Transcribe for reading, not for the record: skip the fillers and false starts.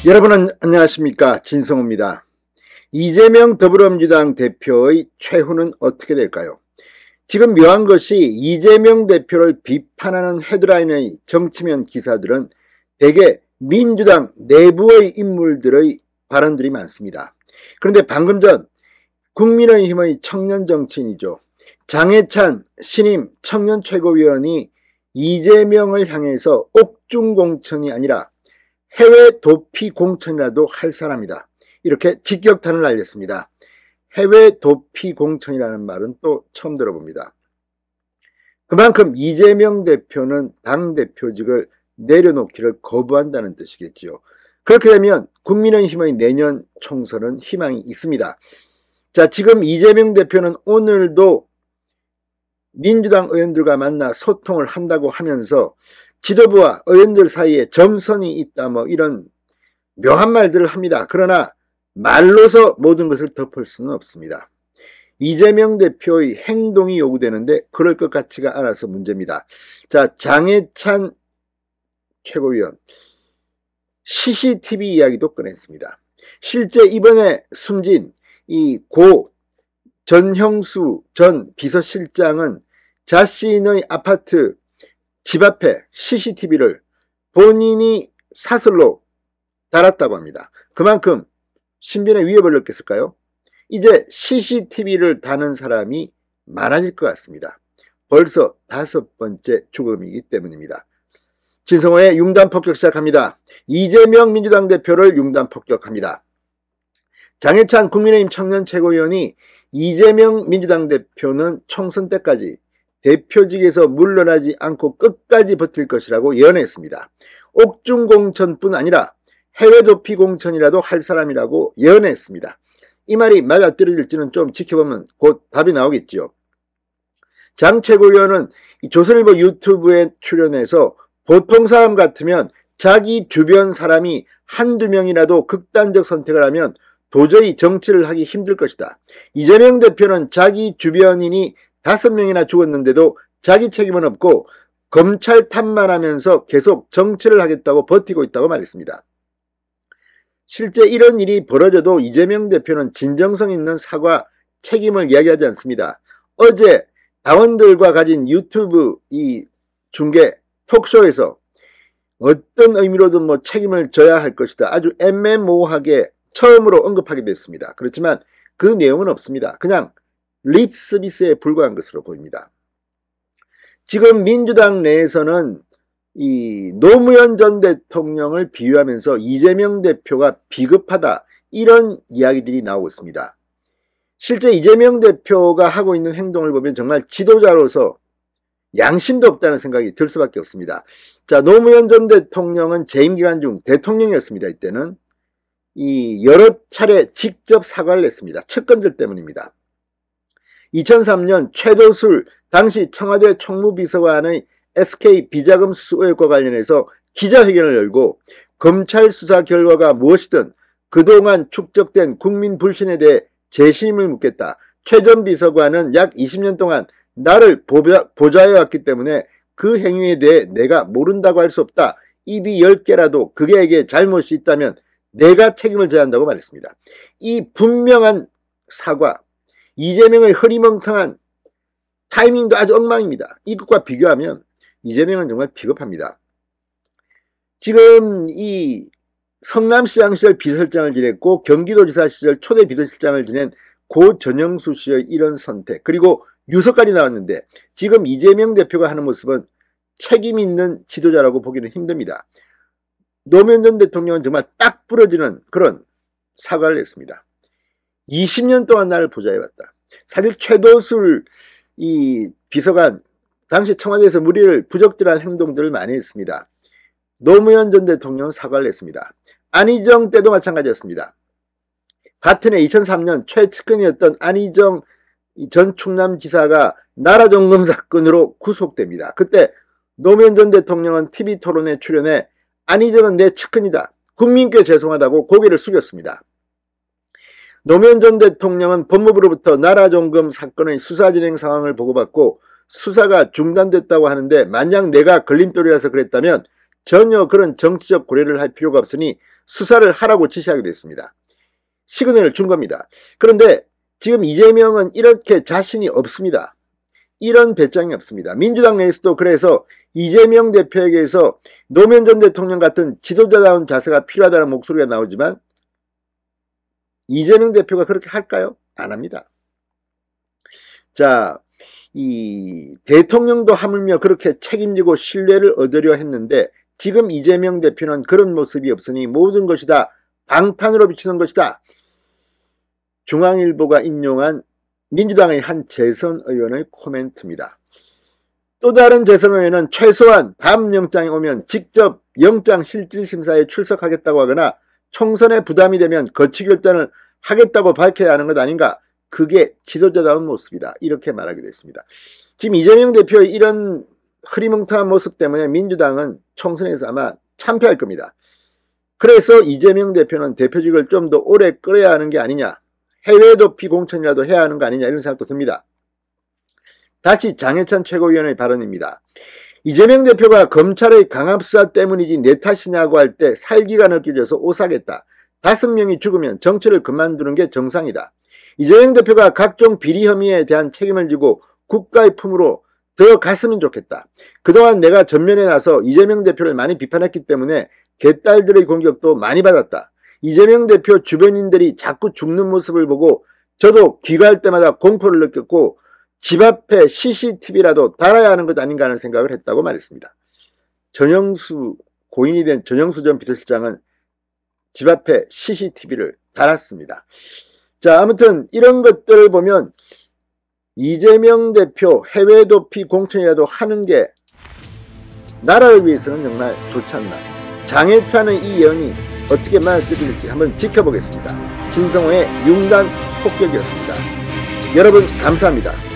여러분 안녕하십니까, 진성호입니다. 이재명 더불어민주당 대표의 최후는 어떻게 될까요? 지금 묘한 것이 이재명 대표를 비판하는 헤드라인의 정치면 기사들은 대개 민주당 내부의 인물들의 발언들이 많습니다. 그런데 방금 전 국민의힘의 청년 정치인이죠, 장해찬 신임 청년 최고위원이 이재명을 향해서 옥중공천이 아니라 해외 도피 공천이라도 할 사람이다, 이렇게 직격탄을 날렸습니다. 해외 도피 공천이라는 말은 또 처음 들어봅니다. 그만큼 이재명 대표는 당대표직을 내려놓기를 거부한다는 뜻이겠지요. 그렇게 되면 국민의힘의 내년 총선은 희망이 있습니다. 자, 지금 이재명 대표는 오늘도 민주당 의원들과 만나 소통을 한다고 하면서 지도부와 의원들 사이에 점선이 있다, 이런 묘한 말들을 합니다. 그러나 말로서 모든 것을 덮을 수는 없습니다. 이재명 대표의 행동이 요구되는데 그럴 것 같지가 않아서 문제입니다. 자, 장해찬 최고위원 CCTV 이야기도 꺼냈습니다. 실제 이번에 숨진 이 고 전형수 전 비서실장은 자신의 아파트 집 앞에 CCTV를 본인이 사설로 달았다고 합니다. 그만큼 신변에 위협을 느꼈을까요? 이제 CCTV를 다는 사람이 많아질 것 같습니다. 벌써 5번째 죽음이기 때문입니다. 진성호의 융단 폭격 시작합니다. 이재명 민주당 대표를 융단 폭격합니다. 장해찬 국민의힘 청년 최고위원이 이재명 민주당 대표는 총선 때까지 대표직에서 물러나지 않고 끝까지 버틸 것이라고 예언했습니다. 옥중공천뿐 아니라 해외 도피 공천이라도 할 사람이라고 예언했습니다. 이 말이 맞아떨어질지는 좀 지켜보면 곧 답이 나오겠지요. 장 최고위원은 조선일보 유튜브에 출연해서 보통 사람 같으면 자기 주변 사람이 한두 명이라도 극단적 선택을 하면 도저히 정치를 하기 힘들 것이다. 이재명 대표는 자기 주변인이 5명이나 죽었는데도 자기 책임은 없고 검찰 탓만 하면서 계속 정치를 하겠다고 버티고 있다고 말했습니다. 실제 이런 일이 벌어져도 이재명 대표는 진정성 있는 사과, 책임을 이야기하지 않습니다. 어제 당원들과 가진 유튜브 이 중계 톡쇼에서 어떤 의미로든 책임을 져야 할 것이다, 아주 애매모호하게 처음으로 언급하게 됐습니다. 그렇지만 그 내용은 없습니다. 그냥 립 서비스에 불과한 것으로 보입니다. 지금 민주당 내에서는 이 노무현 전 대통령을 비유하면서 이재명 대표가 비겁하다, 이런 이야기들이 나오고 있습니다. 실제 이재명 대표가 하고 있는 행동을 보면 정말 지도자로서 양심도 없다는 생각이 들 수밖에 없습니다. 자, 노무현 전 대통령은 재임 기간 중 대통령이었습니다. 이때는 이 여러 차례 직접 사과를 했습니다. 측근들 때문입니다. 2003년 최도술 당시 청와대 총무비서관의 SK 비자금 수수 의혹과 관련해서 기자회견을 열고 검찰 수사 결과가 무엇이든 그동안 축적된 국민 불신에 대해 재심을 묻겠다. 최 전 비서관은 약 20년 동안 나를 보좌해왔기 때문에 그 행위에 대해 내가 모른다고 할 수 없다. 입이 10개라도 그에게 잘못이 있다면 내가 책임을 져야 한다고 말했습니다. 이 분명한 사과, 이재명의 흐리멍텅한 타이밍도 아주 엉망입니다. 이것과 비교하면 이재명은 정말 비겁합니다. 지금 이 성남시장 시절 비서실장을 지냈고 경기도지사 시절 초대 비서실장을 지낸 고 전형수 씨의 이런 선택, 그리고 유서까지 나왔는데 지금 이재명 대표가 하는 모습은 책임 있는 지도자라고 보기는 힘듭니다. 노무현 전 대통령은 정말 딱 부러지는 그런 사과를 했습니다. 20년 동안 나를 보좌해왔다. 사실 최도술 이 비서관 당시 청와대에서 무리를 부적절한 행동들을 많이 했습니다. 노무현 전 대통령은 사과를 했습니다. 안희정 때도 마찬가지였습니다. 같은 해 2003년 최측근이었던 안희정 전 충남지사가 나라종금 사건으로 구속됩니다. 그때 노무현 전 대통령은 TV토론에 출연해 안희정은 내 측근이다, 국민께 죄송하다고 고개를 숙였습니다. 노무현 전 대통령은 법무부로부터 나라종금 사건의 수사 진행 상황을 보고받고 수사가 중단됐다고 하는데 만약 내가 걸림돌이라서 그랬다면 전혀 그런 정치적 고려를 할 필요가 없으니 수사를 하라고 지시하게 됐습니다. 시그널을 준 겁니다. 그런데 지금 이재명은 이렇게 자신이 없습니다. 이런 배짱이 없습니다. 민주당 내에서도 그래서 이재명 대표에게서 노무현 전 대통령 같은 지도자다운 자세가 필요하다는 목소리가 나오지만 이재명 대표가 그렇게 할까요? 안 합니다. 자, 이 대통령도 하물며 그렇게 책임지고 신뢰를 얻으려 했는데 지금 이재명 대표는 그런 모습이 없으니 모든 것이 다 방탄으로 비치는 것이다. 중앙일보가 인용한 민주당의 한 재선 의원의 코멘트입니다. 또 다른 재선 의원은 최소한 다음 영장이 오면 직접 영장실질심사에 출석하겠다고 하거나 총선에 부담이 되면 거취 결단을 하겠다고 밝혀야 하는 것 아닌가. 그게 지도자다운 모습이다. 이렇게 말하기도 했습니다. 지금 이재명 대표의 이런 흐리멍텅한 모습 때문에 민주당은 총선에서 아마 참패할 겁니다. 그래서 이재명 대표는 대표직을 좀 더 오래 끌어야 하는 게 아니냐. 해외 도피 공천이라도 해야 하는 거 아니냐 이런 생각도 듭니다. 다시 장해찬 최고위원의 발언입니다. 이재명 대표가 검찰의 강압수사 때문이지 내 탓이냐고 할 때 살기가 느껴져서 오싹했다. 5명이 죽으면 정치를 그만두는 게 정상이다. 이재명 대표가 각종 비리 혐의에 대한 책임을 지고 국가의 품으로 들어갔으면 좋겠다. 그동안 내가 전면에 나서 이재명 대표를 많이 비판했기 때문에 개딸들의 공격도 많이 받았다. 이재명 대표 주변인들이 자꾸 죽는 모습을 보고 저도 귀가할 때마다 공포를 느꼈고 집 앞에 CCTV라도 달아야 하는 것 아닌가 하는 생각을 했다고 말했습니다. 고인이 된 전영수 전 비서실장은 집 앞에 CCTV를 달았습니다. 자, 아무튼 이런 것들을 보면 이재명 대표 해외 도피 공천이라도 하는 게 나라를 위해서는 정말 좋지 않나. 장해찬의 이 예언이 어떻게 맞아떨어질지 한번 지켜보겠습니다. 진성호의 융단 폭격이었습니다. 여러분 감사합니다.